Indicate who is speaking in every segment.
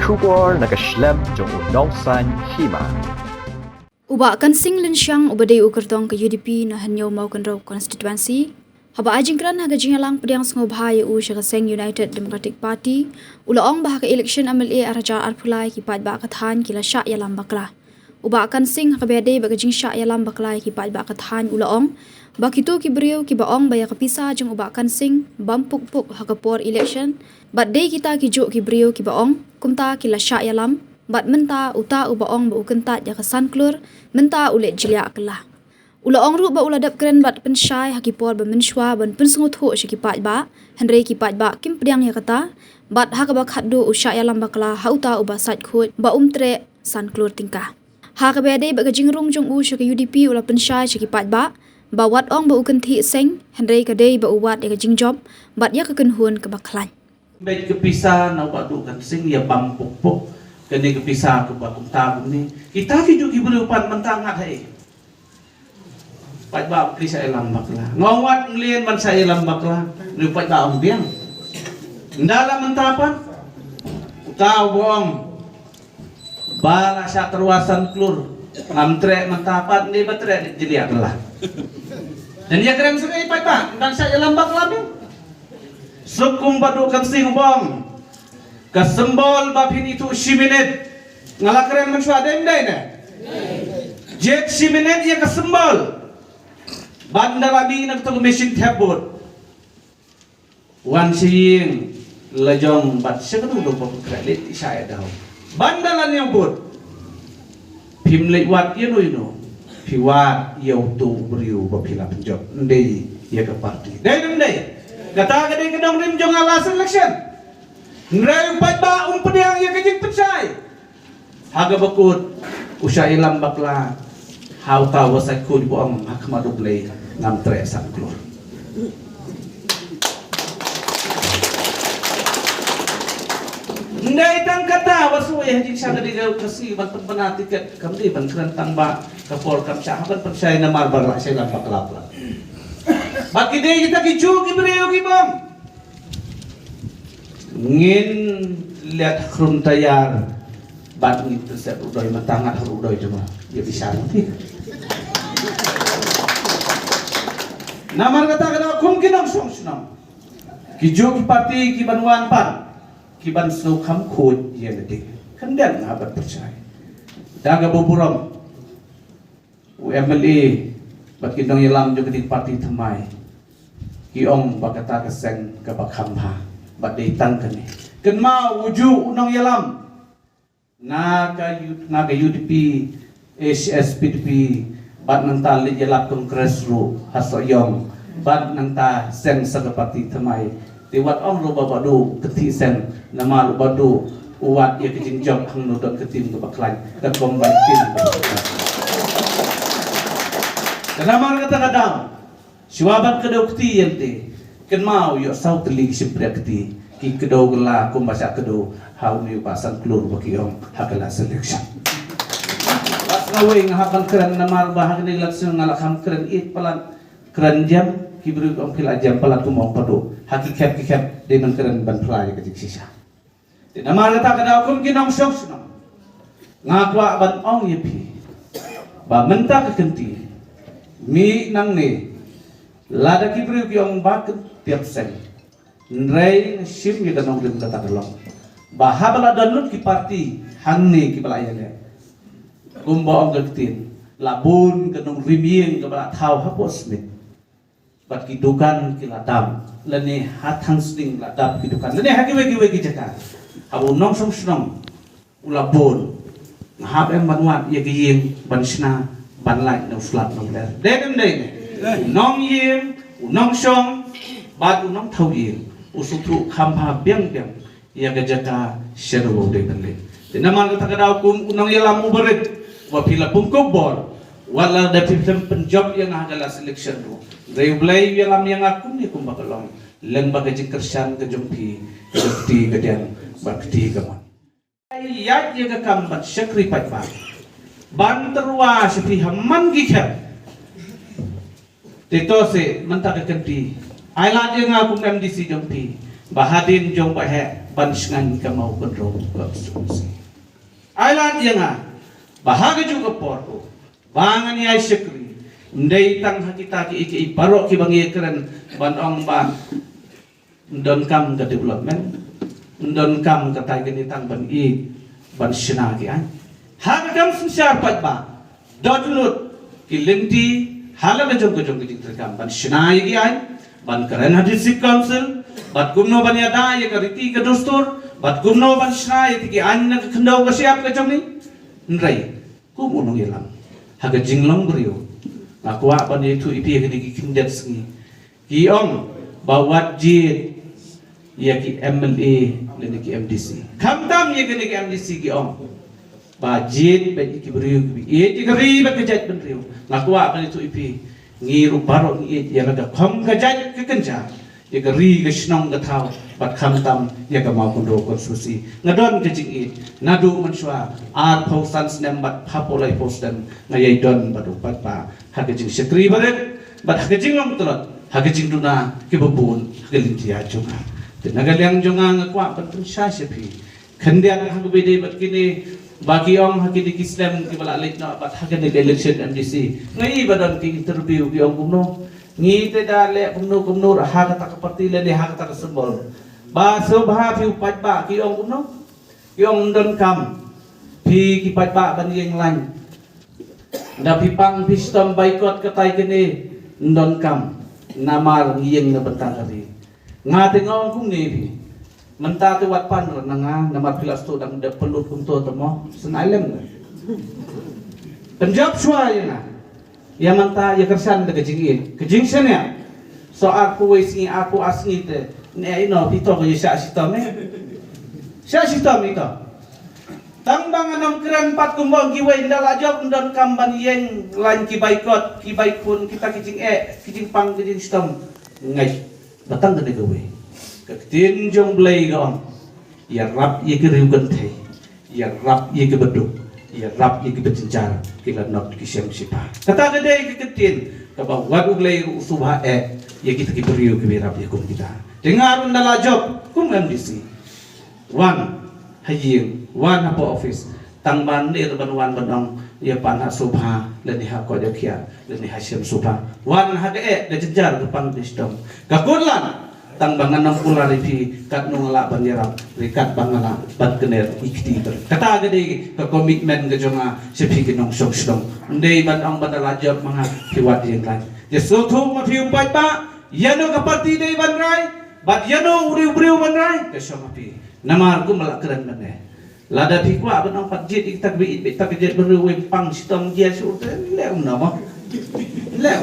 Speaker 1: Shubor nakaslem jong unongsan hima.
Speaker 2: Ubak kan sing lensyang ubadai ukertong ke UDP na hanyo mau kenro konstituensi. Haba ajingkran haga jingalang pediang sengobhaya syaga seng United Democratic Party. Ulaong bahaka election MLA araja arpulai kipat ba kathan kila syak yalam bakla. Ubak kan sing haga bedai baga jing syak yalam baklai kipat ba kathan ulaong. Bakitu kibriu kibaong baya kapisa jeng ubak kan sing bampuk-puk haga por election. Bat day kita kijuk kibriu kibaong kumta kila syak yalam. Bat menta uta ubaong ba ukentat ya kesan klur menta ulet jiliak kelah. Ulaong ru ba uladap keren bat pensyai hakipor ba mensyua ban pensengut ho syikipat ba henry kipat ba kim pediang ya kata bat haka ba khaddu usya yalam bakla hauta uba sat khut ba umtre san klur tingkah. Haka bede ba gajingrung jong syaka UDP ula pensyai syikipat ba wat ong ba ukenti seng henry kadai ba uwat ya gajing job bat ya kekenhun ke baklan.
Speaker 3: Baik kepisah na uba dukan sing ya bampuk-puk kani kepisah ke bakum tabung ni kita hidup berupan mentangat hai pat ba klisa elam bakla ngawat nglien man sa elam bakla ni pat ba ambiang ndala mentapan utaw boong bala sa terwasan klur ngamtre mentapan ni batre jeliak lah dan ya keren sekali pat ba dan sa elam bakla ni sukum badukan sing bong kasembol bapin itu siminit ngalakren mensua dendai ne jet siminit ya kasembol banda labi nak tu mesin tabut wan sing lejong bat sekadu do pok kredit saya dah banda lan yang bud pim lewat ye no piwat yau tu beriu bapila penjob ndai ya ke parti dai ndai kata kadai kedong rim jong ala selection ngrayong patba pediang ya kajing pensai haga bakut usai lam bakla hau ta wasai ku di boang mahkamah dublei ngam tre sang klur ndai tang kata wasu ya hajing sang di kasi ban penat tiket kamdi ban kerentang ba kapor kam sahabat pensai na marbar la sai lam bakla baki dei kita kicu gibreu gibang ngin lihat khrum tayar bat ngin terset udoi matangat haru udoi cuma dia bisa nanti namar kata kata kum kinong song sunam kijo kipati kibanwan pan kiban sukam khut ye dedik kendan abat percaya daga buburam UMLA bat kinong yelam jo kedik parti thamai kiong bakata keseng kabakhamha badai tangkan ni kenma wuju unang yalam naga UDP SSPDP bad nanta li yalap kongres ru hasoyong bad nanta sen sagapati thamai tiwat ong ru babadu keti sen nama ru badu uwat ya kejing job hang nodot ketim ke baklan ke kombai tim kenama kata kadang siwabat kedau keti yente kenmau yo sau teli sibrekti ki kedau gela kumbasa kedau hau ni pasan klur bakiong hakala selection pas ngawing hakan keren namar bahag ni laksung ngalakam keren it palat keren jam ki beri om pila jam palat ku mau padu hakikat kikat de man keren ban play ke sisa di namar kata kedau kum kinong sok sunam ngakwa ban ong yepi ba menta kekenti mi nang ni lada ki beri kiong bak tiap sen nrei sim ye kanong rim kata delong bahabala danut ki parti hangne ki balayane kumba ong gektin labun kanong riming ke bala thau hapos mit bat ki dukan ki ladam lene hathang sting ladam ki dukan lene haki wegi jaka abu nong som snong ulabun ngahap em banwat ye giying bansna banlai no flat no der dedem dei nong yim nong song bat unong thau yim usutu khamha biang ya gajaka seru de bele dinamar kata kadau kum unang yalam uberit wa pila pungkub bor wala da pipem penjob yang agala selection do reblay yalam yang aku ni kum bakalong leng bagaji kersan ke jumpi jumpi gadian bakti gamon ayat ye kam bat syakri patba ban terwa sepi hamman gikha tetose mentaka kenti ailat yang aku MDC jumpi bahadin jong bahe bansngan ka mau kontrol konstruksi. Ailan yang bahaga juga porto bangan ya syukri ndai tang hakita ki iki barok ki bangi keren ban ong ban ndon kam ke development ndon kam ke tai geni tang ban i ban shina ki an haga kam sincere pat ba dotlut ki lenti hala na jong ki terkam ban shina ki an ban keren hadis council bat gumno ban ya da ya kariti ke dostur bat gumno ban shina ya ki an na khendau ka siap ke jong ni nrai kum unong yelam haga jinglong brio akwa ban itu ipi ke ki kindet sengi ki ong bawat jit ya ki MLA le ki MDC kamtam ya ki MDC ki ong bajit ba ki brio ki e ki ri ba kejat ben rio akwa ban itu ipi ngiru barok ni ya ga khom kejat ke kenja ya ka ri ga snong ga thau bat kamtam ya ka mau kondo konstruksi ngadon ke jing i nadu manswa ar pausan snem bat phapolai postan ngayai don badu pat pa haga jing sekri baret bat haga jing long telot haga jing duna ke babun haga lintia juga tenaga liang jonga ngakwa pentung syasyapi kendian haga bede bat kini bagi ong haga di Islam ki bala lit no bat haga di election MDC ngai badan ki interview ki ong kumno ngi te dale kumno haga tak parti le de haga tak sembol ba sobha phi pat ba ki ong kumno ki ong don kam phi ki pat ba ban yeng lan da pi pang pistom boycott katai kene don kam namar ngiyeng na bantagari nga tengong kum ne phi menta tu wat pan nanga namar pilas tu dang de pelut kum to temo senalem penjab shwa yana ya manta ya kersan de kejing sen ya so aku wesi aku asngi te ne ino pito ko yesa sitome sya sitome ito tang bang anam keren pat kumbang ki wei ndak ajab ndon kamban yeng lan ki baikot ki baikun kita kijing pang kijing sistem ngai batang gede gawe ketin jong blai gam ya rap ye ki riugan thai ya rap ye ki beduk ya rap ye ki bejenjar kila not ki sem sipa kata gede ki ketin ka ba wadu blai subha ye kita ki beriu ki rap ye kum kita dengar ndala job kum MDC wan haying wan apa office tang ban ni ban wan banong ya pana subha leni ha ko jakia leni hasim subha wan ha de jejar depan distom kakulan tang bangan nam kula ripi kat nungala banyaram rikat bangala ban kener ikti ber kata gede ke komitmen ke jonga sepi kinong sok stong ndei ban ang ban rajab manga piwat yang lain ya sotu ma piu pai pa yano ka parti dei ban rai bat yano uri ban rai ke soma pi namar ku malak keren bane lada pi kwa ban ang patjit ik tak bi tak jet beru weng pang stong dia su lew nama lew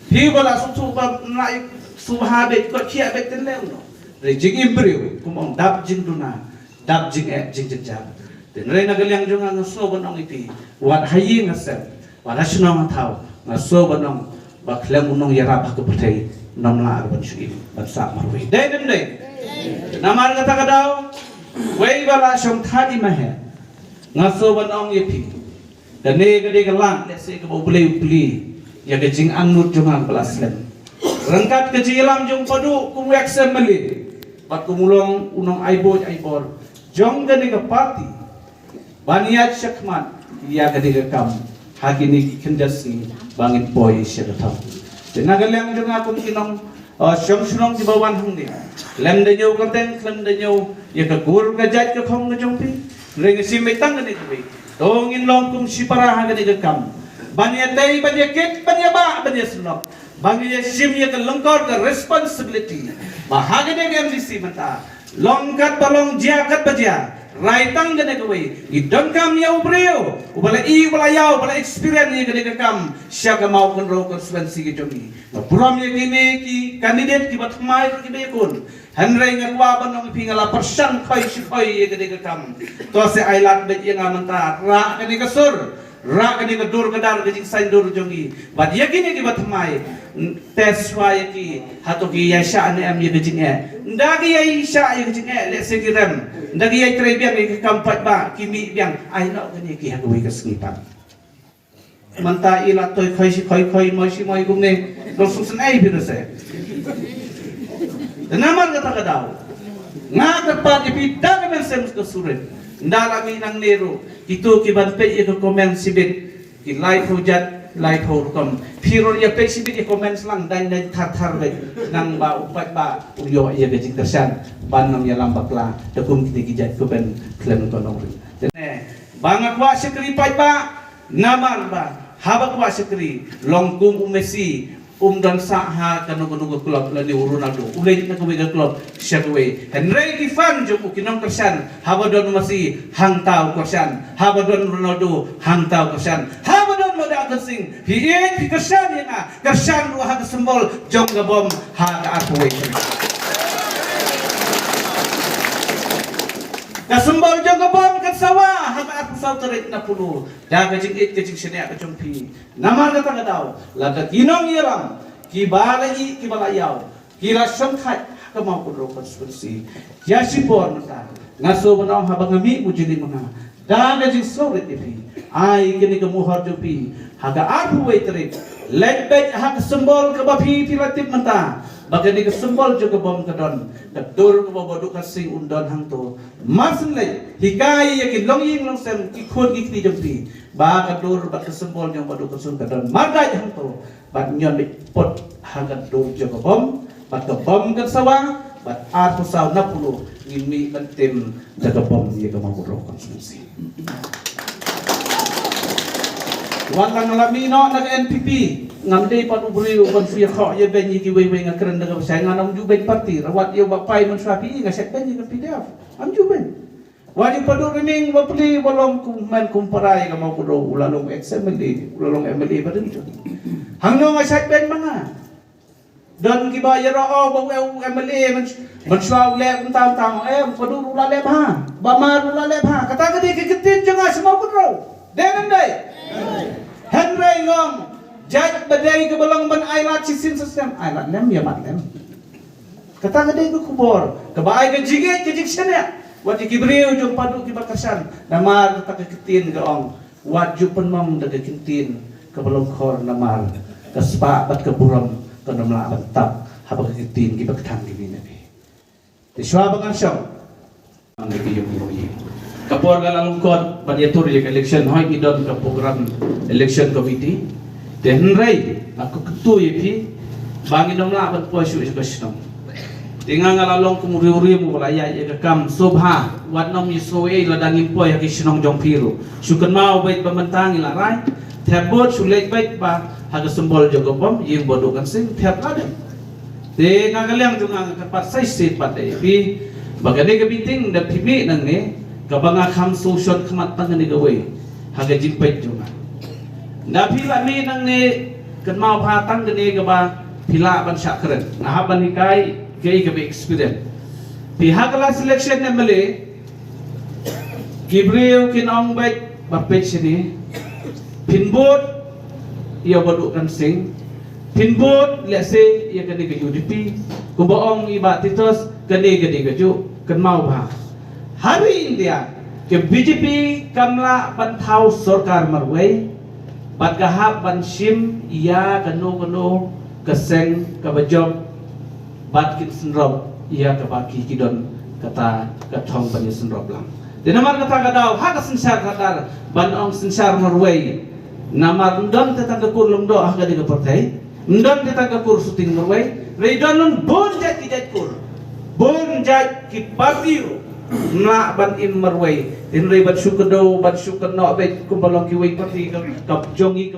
Speaker 3: pi bala sotu ba nai subha bet ko chia bet ten lew no re jing imbriu kumong dap jing duna dap jing jing jejar ten re na galyang jonga ngaso banong iti wat hayi ngasem wat hasnong thau ngaso banong baklem unong yara ba ko petai nom la ban shui ban sa marwe dei dem dei namar kata kadau wei bala shom thadi mahe ngaso banong yepi dane gade galang lese ko boleh beli ya ke jing anut jonga balaslen rengkat kecilam jong padu kumwek semeli bat kumulong unong aibor jong gani ke parti baniat syakman ya gani ke kam hagini kendasi bangin boy syadatam denagalang jong aku kinong syong di bawan hangdi lem de nyu konten lem de nyu ya ke gur ke jat ke khong ke jongpi reng simetang gani ke tongin long kum sipara hagani ke kam baniat dai baniat ket baniat ba baniat sunok bagi sim ye lengkar ke responsibility bahagi de MDC mata longkat balong jakat bajia raitang gene kwe idon kam ya ubreo ubala yau ubala experience ye gene kam syaga mau kon ro konstituensi ke jomi no puram ye gene ki candidate ki batmai ki be kun hanrei ngakwa banong pingala persan khoi ye gene kam to se ailat be ye ngamanta ra gene kasur ra kani ka dur kadar ka jing sain dur jongi bat yakini ki batmai tes wa yaki hato ki ya sha ne am ye jing ndagi ya sha ye jing le se ki rem ndagi ya tre biang ki kampat ba kimi biang ai no kani ki ha wi ka snipan manta ila toy khoi moi gumne do susan ai bi se namar kata kadau Ngakapat ipidang men sem ke surit. Ndalami nang nero. Itu kiban pe ke komen sibit. Ki live hujat live hukum. Piro ya pe sibit komen selang dan tar be nang ba upat ba uyo ya gajik tersan. Banam ya lambak la. Dekum kita kijat ko ben klem konong. Dene bangak wa sekri pai ba namal ba. Habak wa sekri longkum umesi dan saha kanu klub lani Ronaldo ulay na kumiga klub siya kuwi Henry Kifan jom ukinong kersan habadon masih hangtaw kersan habadon Ronaldo hangtaw kersan habadon moda kersing hiin kersan ya kersan ruah sembol jom gabom ha artway kasembol jong gabom kan sawah haka artu saw terit na puno daga jing senia ka jompi nama kata kataw laga kinong iram kibalai kibalayau kira songkhat ka mau pun konspirasi ya sipor mata ngaso banau habang ngami mujili mga daga jing sorit ipi ai kini ka muhar jompi haka artu way terit lebet haka sembol ka bapi pilatip mata bagani ke sembol juga bom kedon kedur ke bobodu kasing undon hangto masen le hikai yakin long ying long sem ki khon ki ti jompi ba kedur ba ke sembol yang bodu kasung kedon marga hangto bat nyon pot hagan dur juga bom bat ke bom kan sawang bat atu saw na pulo ngimi bentim jaga bom ye ke mau konsumsi Wantang lamino nag NPP ngamde pan ubri uban fi kho ye ben yi we ngakren daga sai nganam ju ben parti rawat yo bapai man swapi ngasek ben yi PDF am ju ben wadi padu riming bapli bolong kuman kumparai ka mau kudo ulalong XMLA ulalong MLA padin ju hangno ngasek ben mana dan kibayar o bang MLA man swaw le untam tam padu ulale ha bamar ulale ha kata gadi kitin janga semua kudo denan dai Henry ngom jaj badai ke belong ban ailat sisin sistem ailat lem ya mat lem kata gede ke kubor ke baai ke jigit ke jiksanya wati kibriu jom padu ki bakarsan namar tak ke ketin ke ong waju penmam daga kintin ke belong khor namar ke spa bat ke buram ke namla bantap haba ke ketin ki bakthang ki nabi te shwa bangan syam ang ki yung kapor galalungkot padiatur yung election hoy idon ke program election committee dan rai aku ketua pi bangin dom la ban poisu is kasnom tingang ngalalong kumuri-uri mo walaya ya kam sobha wat nom yisoe ladangin poi haki sinong jong piru sukan mau bait pamantang ila rai thabot sulek bait ba haga sembol jogo bom ying bodo kan sing thab ladem te ngagalang tungang kapat sai sit pate pi bagade ke biting da pimi nang ne kabanga kham solution khamat tang ni gawe haga jimpait juma na pila mi nang ne kan mau pha tang ni ga ba pila ban sakren na ban hikai ke ke experience pi hagala selection ne male gibreu kin ong bai ba page ni pinbot ia bodu kan sing pinbot let's say ia kan ke UDP ku boong iba titos kan ke ju kan mau pha hari India ke BJP kamla bantau sarkar marwai bat gahap ban sim ia kano keseng kabajom bat kit senrob ia kabaki kidon kata kathong ban senrob lang dinamar kata kadaw ha sensar kadar ban ong sensar marwai namar ndon tetangga kur lungdo ha gadi partai ndon tetangga kur suting marwai reidon bon jat kijat kur bon jat ki partiu na ban im marway tin ray ban syukado ban syukano bet kumbalong kiway pati kap jongi